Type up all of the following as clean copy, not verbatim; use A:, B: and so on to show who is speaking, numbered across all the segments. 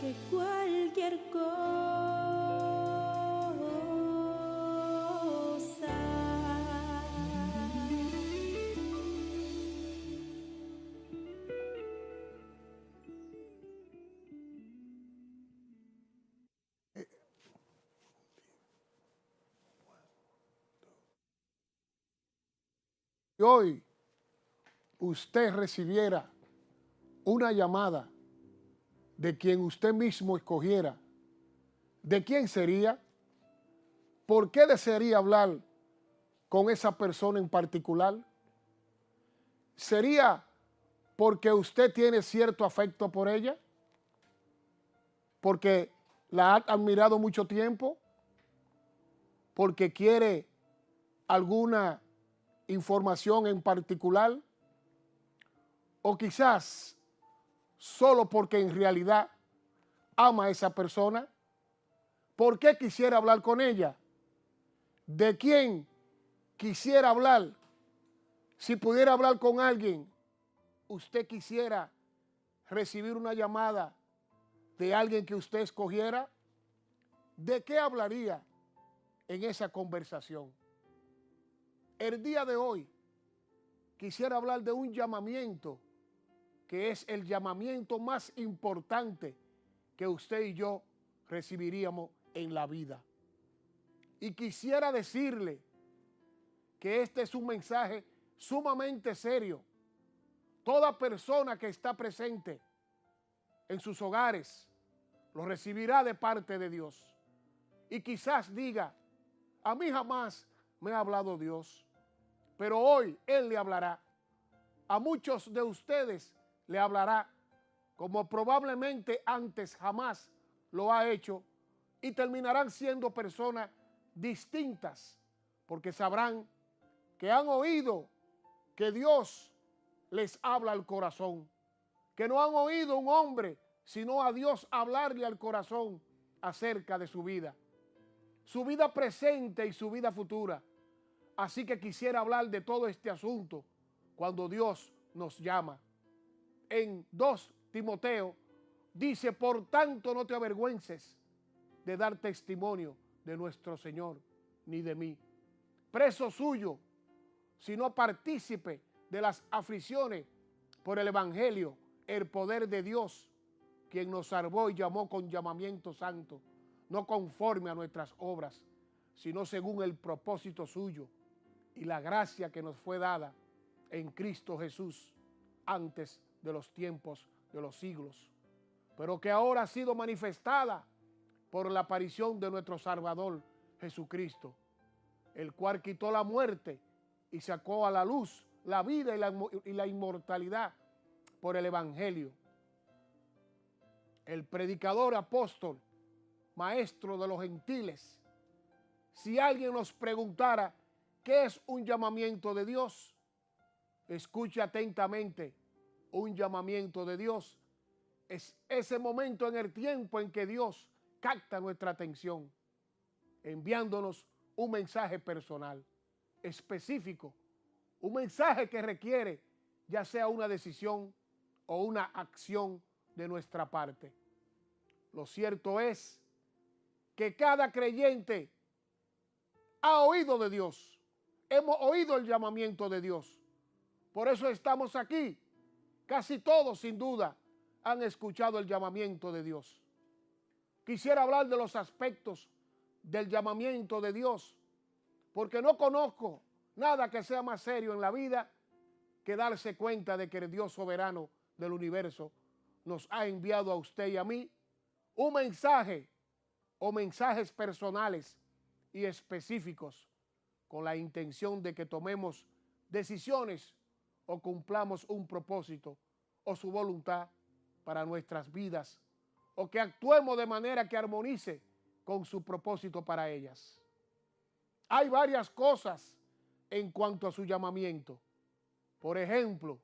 A: que cualquier cosa.
B: Si hoy usted recibiera una llamada de quien usted mismo escogiera, ¿de quién sería? ¿Por qué desearía hablar con esa persona en particular? ¿Sería porque usted tiene cierto afecto por ella? ¿Porque la ha admirado mucho tiempo? ¿Porque quiere alguna información en particular? ¿O quizás solo porque en realidad ama a esa persona? ¿Por qué quisiera hablar con ella? ¿De quién quisiera hablar? Si pudiera hablar con alguien, ¿usted quisiera recibir una llamada de alguien que usted escogiera? ¿De qué hablaría en esa conversación? El día de hoy quisiera hablar de un llamamiento que es el llamamiento más importante que usted y yo recibiríamos en la vida. Y quisiera decirle que este es un mensaje sumamente serio. Toda persona que está presente en sus hogares lo recibirá de parte de Dios. Y quizás diga, a mí jamás me ha hablado Dios, pero hoy Él le hablará. A muchos de ustedes le hablará, como probablemente antes jamás lo ha hecho, y terminarán siendo personas distintas, porque sabrán que han oído que Dios les habla al corazón, que no han oído a un hombre, sino a Dios hablarle al corazón acerca de su vida presente y su vida futura. Así que quisiera hablar de todo este asunto cuando Dios nos llama. En 2 Timoteo dice, por tanto no te avergüences de dar testimonio de nuestro Señor, ni de mí, preso suyo, sino partícipe de las aflicciones por el Evangelio, el poder de Dios, quien nos salvó y llamó con llamamiento santo, no conforme a nuestras obras, sino según el propósito suyo y la gracia que nos fue dada en Cristo Jesús antes de los tiempos de los siglos, pero que ahora ha sido manifestada por la aparición de nuestro Salvador Jesucristo, el cual quitó la muerte y sacó a la luz la vida y la inmortalidad por el Evangelio. El predicador, apóstol, maestro de los gentiles. Si alguien nos preguntara qué es un llamamiento de Dios, escuche atentamente. Un llamamiento de Dios es ese momento en el tiempo en que Dios capta nuestra atención, enviándonos un mensaje personal, específico, un mensaje que requiere ya sea una decisión o una acción de nuestra parte. Lo cierto es que cada creyente ha oído de Dios. Hemos oído el llamamiento de Dios. Por eso estamos aquí. Casi todos, sin duda, han escuchado el llamamiento de Dios. Quisiera hablar de los aspectos del llamamiento de Dios, porque no conozco nada que sea más serio en la vida que darse cuenta de que el Dios soberano del universo nos ha enviado a usted y a mí un mensaje o mensajes personales y específicos con la intención de que tomemos decisiones o cumplamos un propósito o su voluntad para nuestras vidas, o que actuemos de manera que armonice con su propósito para ellas. Hay varias cosas en cuanto a su llamamiento. Por ejemplo,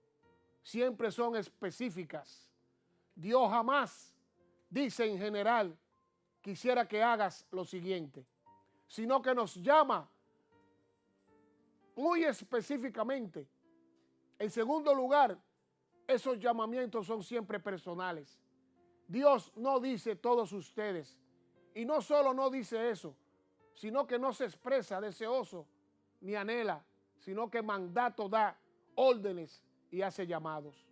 B: siempre son específicas. Dios jamás dice en general, quisiera que hagas lo siguiente, sino que nos llama muy específicamente. En segundo lugar, esos llamamientos son siempre personales. Dios no dice todos ustedes. Y no solo no dice eso, sino que no se expresa deseoso ni anhela, sino que mandato da, órdenes y hace llamados.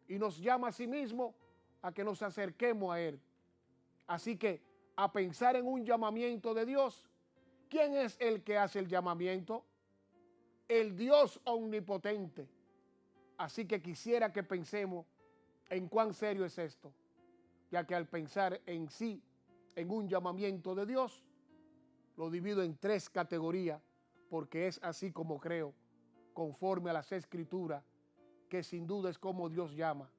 B: Y nos llama a sí mismo a que nos acerquemos a Él. Así que a pensar en un llamamiento de Dios, ¿quién es el que hace el llamamiento? El Dios omnipotente. Así que quisiera que pensemos en cuán serio es esto, ya que al pensar en sí, en un llamamiento de Dios, lo divido en 3 categorías, porque es así como creo, conforme a las Escrituras, que sin duda es como Dios llama.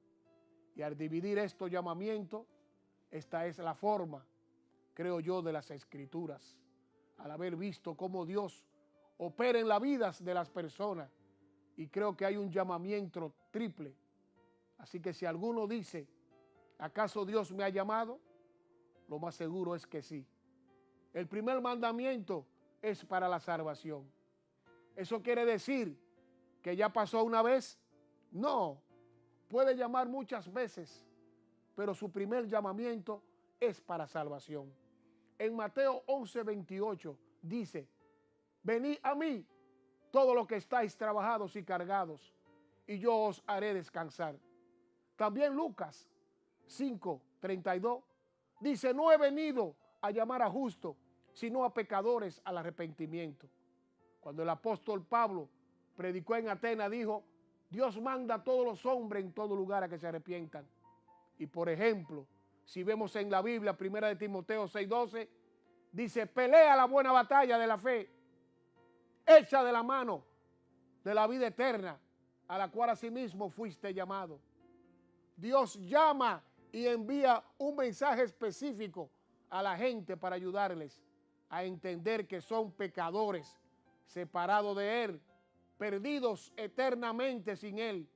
B: Y al dividir estos llamamientos, esta es la forma, creo yo, de las Escrituras, al haber visto cómo Dios opera en las vidas de las personas, y creo que hay un llamamiento triple. Así que si alguno dice, ¿acaso Dios me ha llamado? Lo más seguro es que sí. El primer mandamiento es para la salvación. ¿Eso quiere decir que ya pasó una vez? No, puede llamar muchas veces, pero su primer llamamiento es para salvación. En Mateo 11:28 dice, venid a mí, todos los que estáis trabajados y cargados, y yo os haré descansar. También Lucas 5:32 dice, no he venido a llamar a justos, sino a pecadores al arrepentimiento. Cuando el apóstol Pablo predicó en Atenas, dijo, Dios manda a todos los hombres en todo lugar a que se arrepientan. Y por ejemplo, si vemos en la Biblia, 1 Timoteo 6:12, dice, pelea la buena batalla de la fe, echa de la mano de la vida eterna, a la cual asimismo fuiste llamado. Dios llama y envía un mensaje específico a la gente para ayudarles a entender que son pecadores, separados de Él, perdidos eternamente sin Él.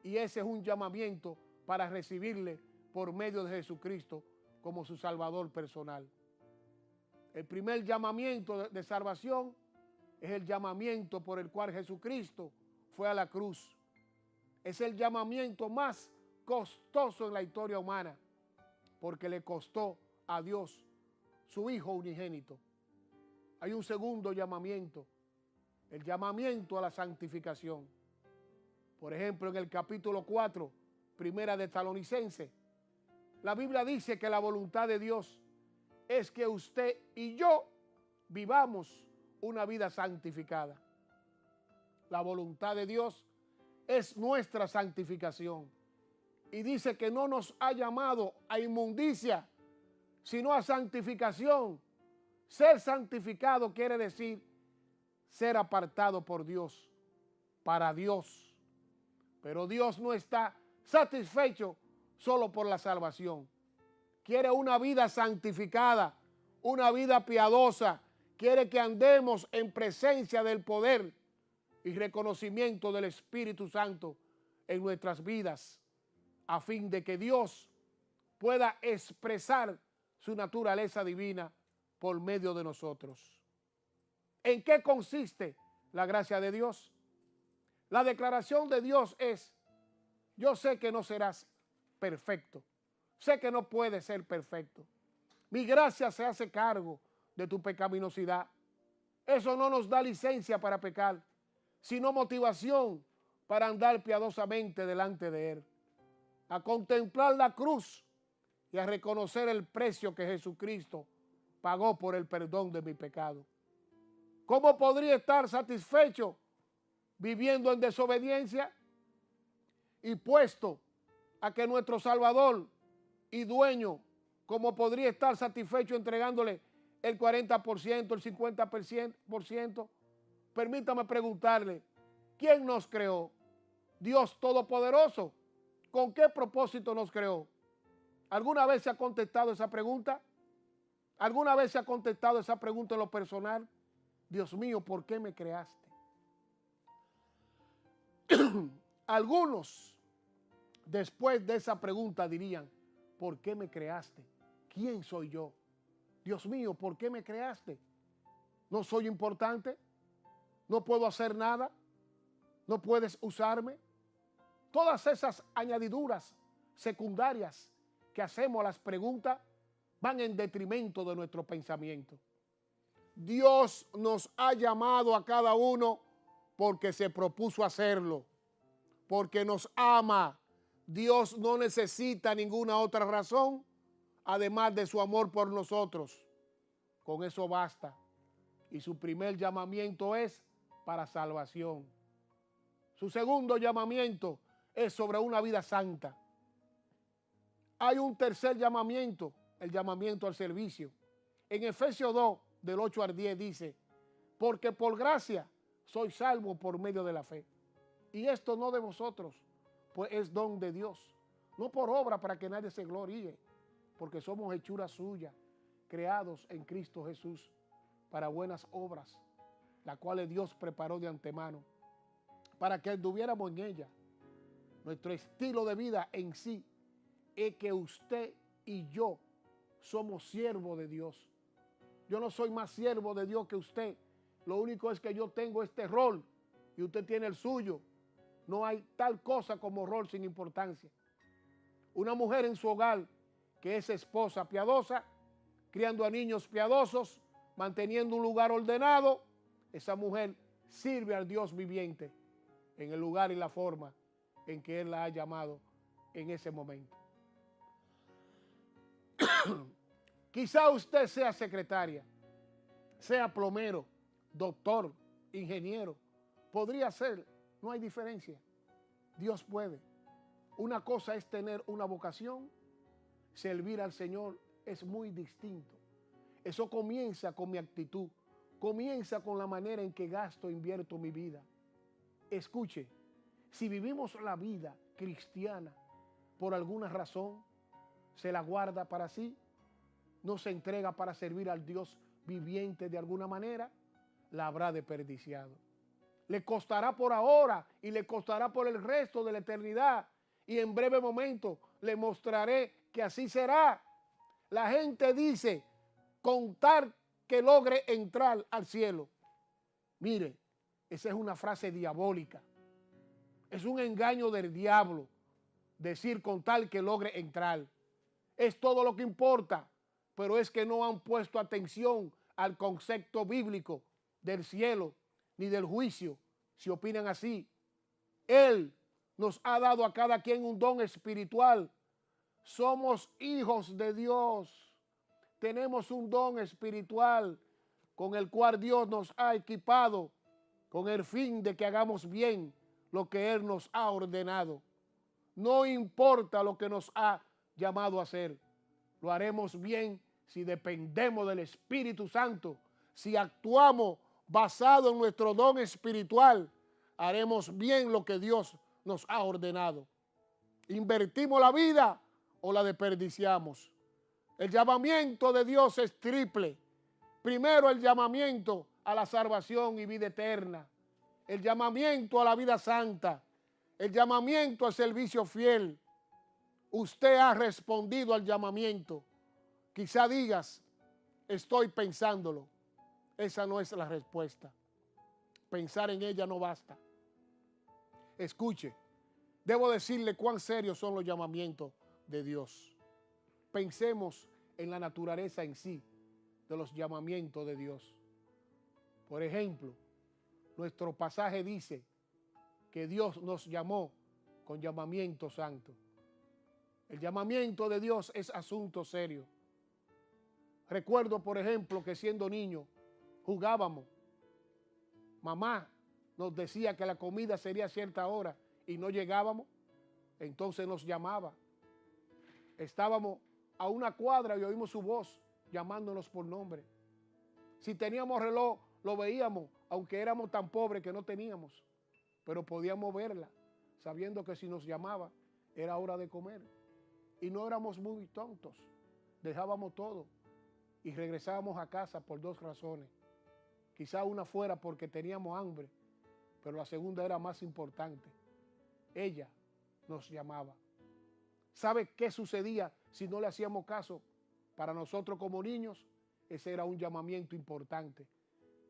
B: Y ese es un llamamiento para recibirle por medio de Jesucristo como su Salvador personal. El primer llamamiento de salvación es el llamamiento por el cual Jesucristo fue a la cruz. Es el llamamiento más costoso en la historia humana, porque le costó a Dios su Hijo unigénito. Hay un segundo llamamiento, el llamamiento a la santificación. Por ejemplo, en el capítulo 4, primera de Tesalonicenses, la Biblia dice que la voluntad de Dios es que usted y yo vivamos una vida santificada. La voluntad de Dios es nuestra santificación. Y dice que no nos ha llamado a inmundicia, sino a santificación. Ser santificado quiere decir ser apartado por Dios, para Dios. Pero Dios no está satisfecho solo por la salvación. Quiere una vida santificada, una vida piadosa. Quiere que andemos en presencia del poder y reconocimiento del Espíritu Santo en nuestras vidas, a fin de que Dios pueda expresar su naturaleza divina por medio de nosotros. ¿En qué consiste la gracia de Dios? La declaración de Dios es, yo sé que no serás perfecto, sé que no puedes ser perfecto. Mi gracia se hace cargo de tu pecaminosidad. Eso no nos da licencia para pecar, sino motivación para andar piadosamente delante de Él, a contemplar la cruz y a reconocer el precio que Jesucristo pagó por el perdón de mi pecado. ¿Cómo podría estar satisfecho viviendo en desobediencia y puesto a que nuestro Salvador y dueño, como podría estar satisfecho entregándole el 40%, el 50%? Permítame preguntarle, ¿quién nos creó? Dios Todopoderoso. ¿Con qué propósito nos creó? ¿Alguna vez se ha contestado esa pregunta? ¿Alguna vez se ha contestado esa pregunta en lo personal? Dios mío, ¿por qué me creaste? Algunos, después de esa pregunta, dirían, ¿por qué me creaste? ¿Quién soy yo? Dios mío, ¿por qué me creaste? ¿No soy importante? ¿No puedo hacer nada? ¿No puedes usarme? Todas esas añadiduras secundarias que hacemos las preguntas van en detrimento de nuestro pensamiento. Dios nos ha llamado a cada uno porque se propuso hacerlo, porque nos ama. Dios no necesita ninguna otra razón, además de su amor por nosotros. Con eso basta. Y su primer llamamiento es para salvación. Su segundo llamamiento es sobre una vida santa. Hay un tercer llamamiento, el llamamiento al servicio. En Efesios 2, del 8 al 10 dice, porque por gracia soy salvo por medio de la fe. Y esto no de vosotros, pues es don de Dios. No por obra para que nadie se gloríe, porque somos hechura suya, creados en Cristo Jesús para buenas obras, las cuales Dios preparó de antemano, para que anduviéramos en ella. Nuestro estilo de vida en sí es que usted y yo somos siervos de Dios. Yo no soy más siervo de Dios que usted. Lo único es que yo tengo este rol y usted tiene el suyo. No hay tal cosa como rol sin importancia. Una mujer en su hogar que es esposa piadosa, criando a niños piadosos, manteniendo un lugar ordenado, esa mujer sirve al Dios viviente en el lugar y la forma en que Él la ha llamado en ese momento. Quizá usted sea secretaria, sea plomero, doctor, ingeniero. Podría ser, no hay diferencia. Dios puede. Una cosa es tener una vocación, servir al Señor es muy distinto. Eso comienza con mi actitud, comienza con la manera en que gasto, invierto mi vida. Escuche, si vivimos la vida cristiana por alguna razón, se la guarda para sí, no se entrega para servir al Dios viviente de alguna manera, la habrá desperdiciado. Le costará por ahora y le costará por el resto de la eternidad. Y en breve momento le mostraré que así será. La gente dice, contar que logre entrar al cielo. Mire, esa es una frase diabólica. Es un engaño del diablo decir contar que logre entrar. Es todo lo que importa, pero es que no han puesto atención al concepto bíblico del cielo ni del juicio, si opinan así. Él nos ha dado a cada quien un don espiritual. Somos hijos de Dios. Tenemos un don espiritual con el cual Dios nos ha equipado con el fin de que hagamos bien lo que Él nos ha ordenado. No importa lo que nos ha llamado a hacer. Lo haremos bien si dependemos del Espíritu Santo. Si actuamos basado en nuestro don espiritual, haremos bien lo que Dios nos ha ordenado. ¿Invertimos la vida o la desperdiciamos? El llamamiento de Dios es triple. Primero, el llamamiento a la salvación y vida eterna. El llamamiento a la vida santa. El llamamiento al servicio fiel. Usted ha respondido al llamamiento. Quizá digas, estoy pensándolo. Esa no es la respuesta. Pensar en ella no basta. Escuche, debo decirle cuán serios son los llamamientos de Dios. Pensemos en la naturaleza en sí de los llamamientos de Dios. Por ejemplo, nuestro pasaje dice que Dios nos llamó con llamamiento santo. El llamamiento de Dios es asunto serio. Recuerdo, por ejemplo, que siendo niño jugábamos. Mamá nos decía que la comida sería a cierta hora y no llegábamos, entonces nos llamaba. Estábamos a una cuadra y oímos su voz llamándonos por nombre. Si teníamos reloj, lo veíamos, aunque éramos tan pobres que no teníamos, pero podíamos verla, sabiendo que si nos llamaba era hora de comer. Y no éramos muy tontos, dejábamos todo y regresábamos a casa por dos razones. Quizá una fuera porque teníamos hambre, pero la segunda era más importante. Ella nos llamaba. ¿Sabe qué sucedía si no le hacíamos caso? Para nosotros como niños, ese era un llamamiento importante.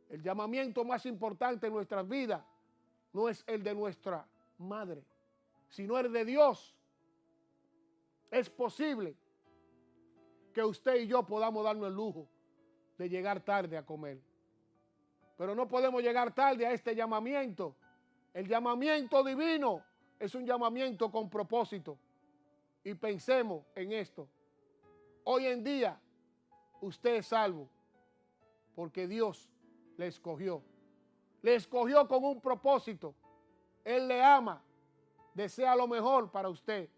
B: El llamamiento más importante en nuestras vidas no es el de nuestra madre, sino el de Dios. Es posible que usted y yo podamos darnos el lujo de llegar tarde a comer. Pero no podemos llegar tarde a este llamamiento. El llamamiento divino es un llamamiento con propósito. Y pensemos en esto. Hoy en día, usted es salvo porque Dios le escogió. Le escogió con un propósito. Él le ama, desea lo mejor para usted.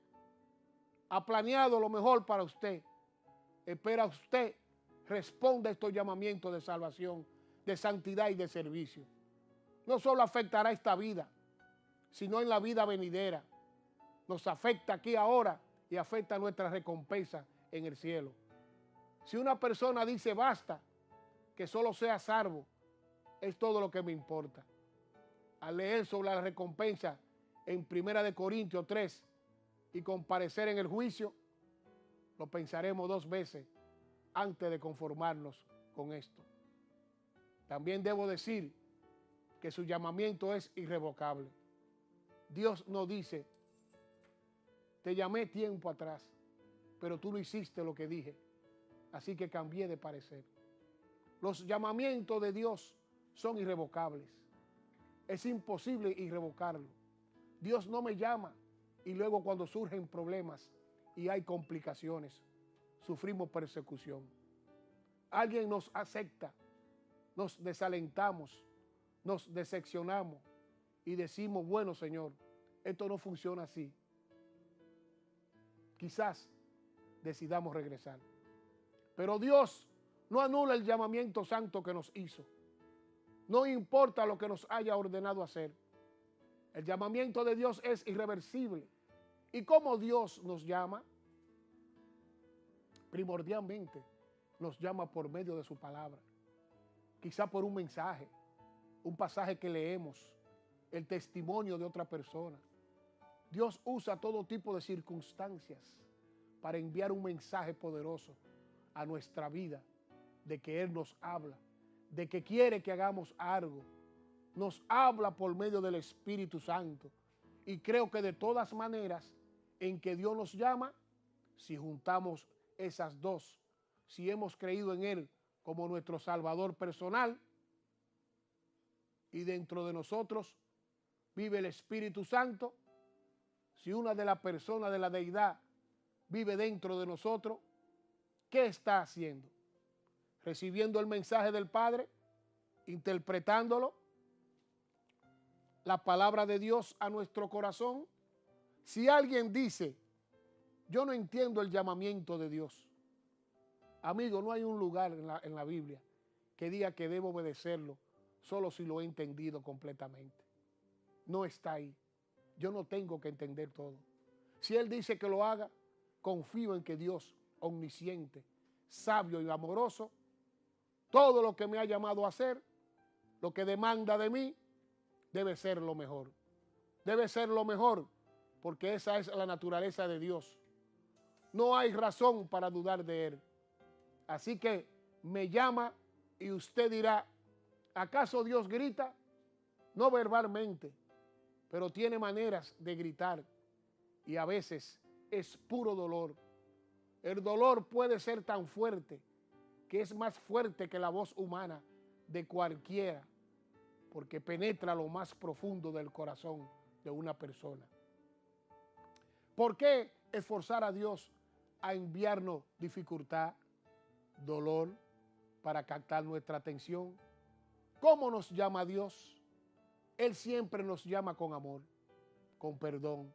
B: Ha planeado lo mejor para usted. Espera usted responda a estos llamamientos de salvación, de santidad y de servicio. No solo afectará esta vida, sino en la vida venidera. Nos afecta aquí ahora y afecta nuestra recompensa en el cielo. Si una persona dice basta, que solo sea salvo, es todo lo que me importa. Al leer sobre la recompensa en 1 Corintios 3 y comparecer en el juicio, lo pensaremos 2 veces antes de conformarnos con esto. También debo decir que su llamamiento es irrevocable. Dios no dice, te llamé tiempo atrás, pero tú no hiciste lo que dije, así que cambié de parecer. Los llamamientos de Dios son irrevocables. Es imposible irrevocarlo. Dios no me llama y luego cuando surgen problemas y hay complicaciones, sufrimos persecución. Alguien nos acepta, nos desalentamos, nos decepcionamos y decimos, bueno, Señor, esto no funciona así. Quizás decidamos regresar. Pero Dios no anula el llamamiento santo que nos hizo. No importa lo que nos haya ordenado hacer. El llamamiento de Dios es irreversible. ¿Y cómo Dios nos llama? Primordialmente nos llama por medio de su palabra. Quizá por un mensaje, un pasaje que leemos, el testimonio de otra persona. Dios usa todo tipo de circunstancias para enviar un mensaje poderoso a nuestra vida, de que Él nos habla, de que quiere que hagamos algo. Nos habla por medio del Espíritu Santo. Y creo que de todas maneras, en que Dios nos llama, si juntamos esas dos, si hemos creído en Él como nuestro Salvador personal, y dentro de nosotros vive el Espíritu Santo, si una de las personas de la deidad vive dentro de nosotros, ¿qué está haciendo? Recibiendo el mensaje del Padre, interpretándolo, la palabra de Dios a nuestro corazón. Si alguien dice, yo no entiendo el llamamiento de Dios, amigo, no hay un lugar en la Biblia que diga que debo obedecerlo solo si lo he entendido completamente. No está ahí. Yo no tengo que entender todo. Si Él dice que lo haga, confío en que Dios, omnisciente, sabio y amoroso, todo lo que me ha llamado a hacer, lo que demanda de mí, debe ser lo mejor. Debe ser lo mejor, porque esa es la naturaleza de Dios. No hay razón para dudar de Él. Así que me llama y usted dirá, ¿acaso Dios grita? No verbalmente, pero tiene maneras de gritar y a veces es puro dolor. El dolor puede ser tan fuerte que es más fuerte que la voz humana de cualquiera, porque penetra lo más profundo del corazón de una persona. ¿Por qué esforzar a Dios a enviarnos dificultad, dolor, para captar nuestra atención? ¿Cómo nos llama Dios? Él siempre nos llama con amor, con perdón.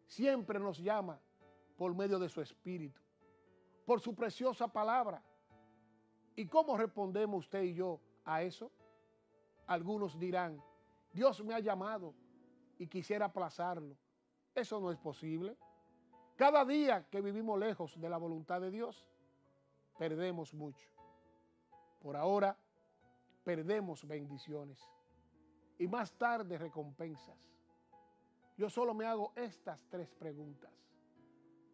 B: Siempre nos llama por medio de su Espíritu, por su preciosa palabra. ¿Y cómo respondemos usted y yo a eso? Algunos dirán, Dios me ha llamado y quisiera aplazarlo. Eso no es posible. Cada día que vivimos lejos de la voluntad de Dios, perdemos mucho. Por ahora, perdemos bendiciones y más tarde recompensas. Yo solo me hago estas 3 preguntas.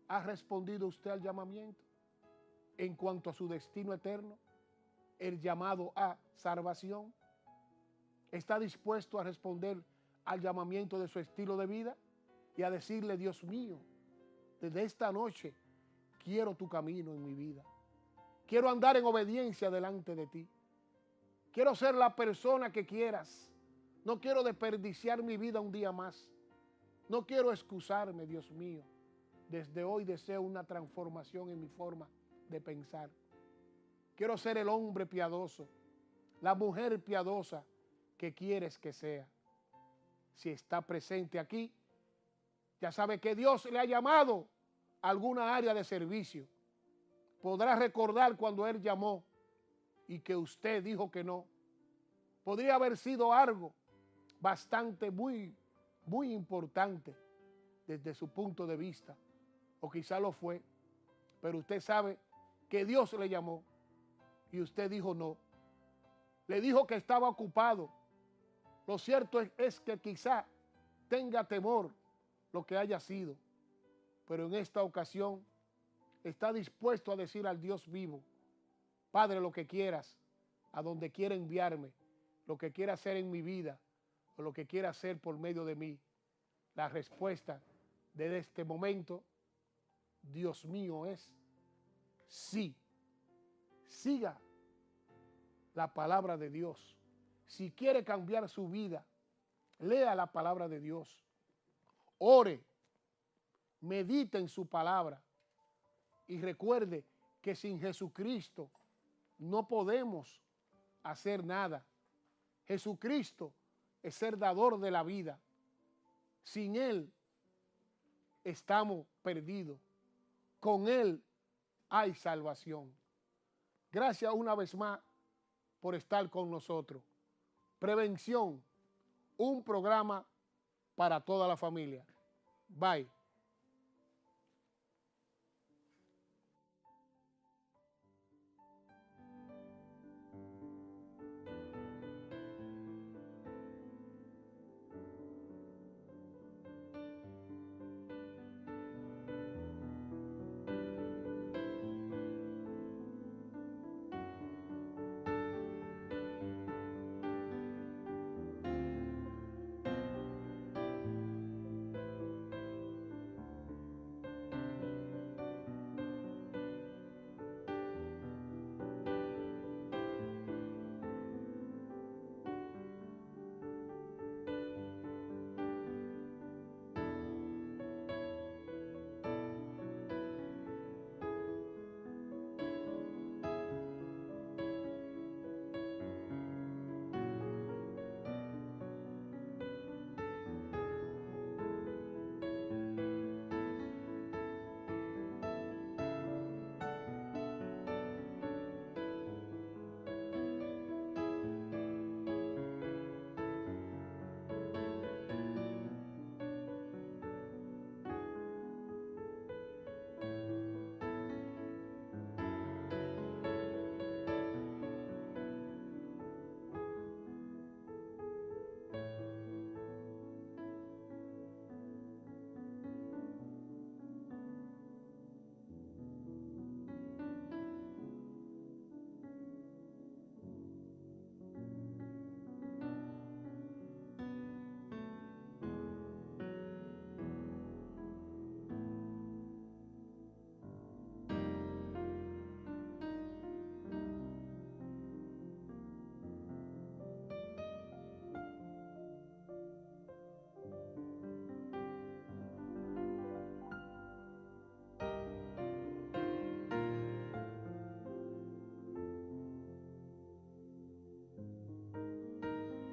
B: ¿Ha respondido usted al llamamiento en cuanto a su destino eterno? El llamado a salvación. ¿Está dispuesto a responder al llamamiento de su estilo de vida y a decirle, Dios mío, desde esta noche quiero tu camino en mi vida? Quiero andar en obediencia delante de ti. Quiero ser la persona que quieras. No quiero desperdiciar mi vida un día más. No quiero excusarme, Dios mío. Desde hoy deseo una transformación en mi forma de pensar. Quiero ser el hombre piadoso, la mujer piadosa que quieres que sea. Si está presente aquí, ya sabe que Dios le ha llamado a alguna área de servicio. Podrá recordar cuando Él llamó y que usted dijo que no. Podría haber sido algo bastante, muy importante desde su punto de vista, o quizá lo fue, pero usted sabe que Dios le llamó y usted dijo no. Le dijo que estaba ocupado. Lo cierto es que quizá tenga temor lo que haya sido, pero en esta ocasión está dispuesto a decir al Dios vivo: Padre, lo que quieras, a donde quiera enviarme, lo que quiera hacer en mi vida, o lo que quiera hacer por medio de mí. La respuesta de este momento, Dios mío, es sí. Siga la palabra de Dios. Si quiere cambiar su vida, lea la palabra de Dios. Ore, medite en su palabra y recuerde que sin Jesucristo no podemos hacer nada. Jesucristo es el dador de la vida. Sin Él estamos perdidos. Con Él hay salvación. Gracias una vez más por estar con nosotros. Prevención, un programa para toda la familia. Bye.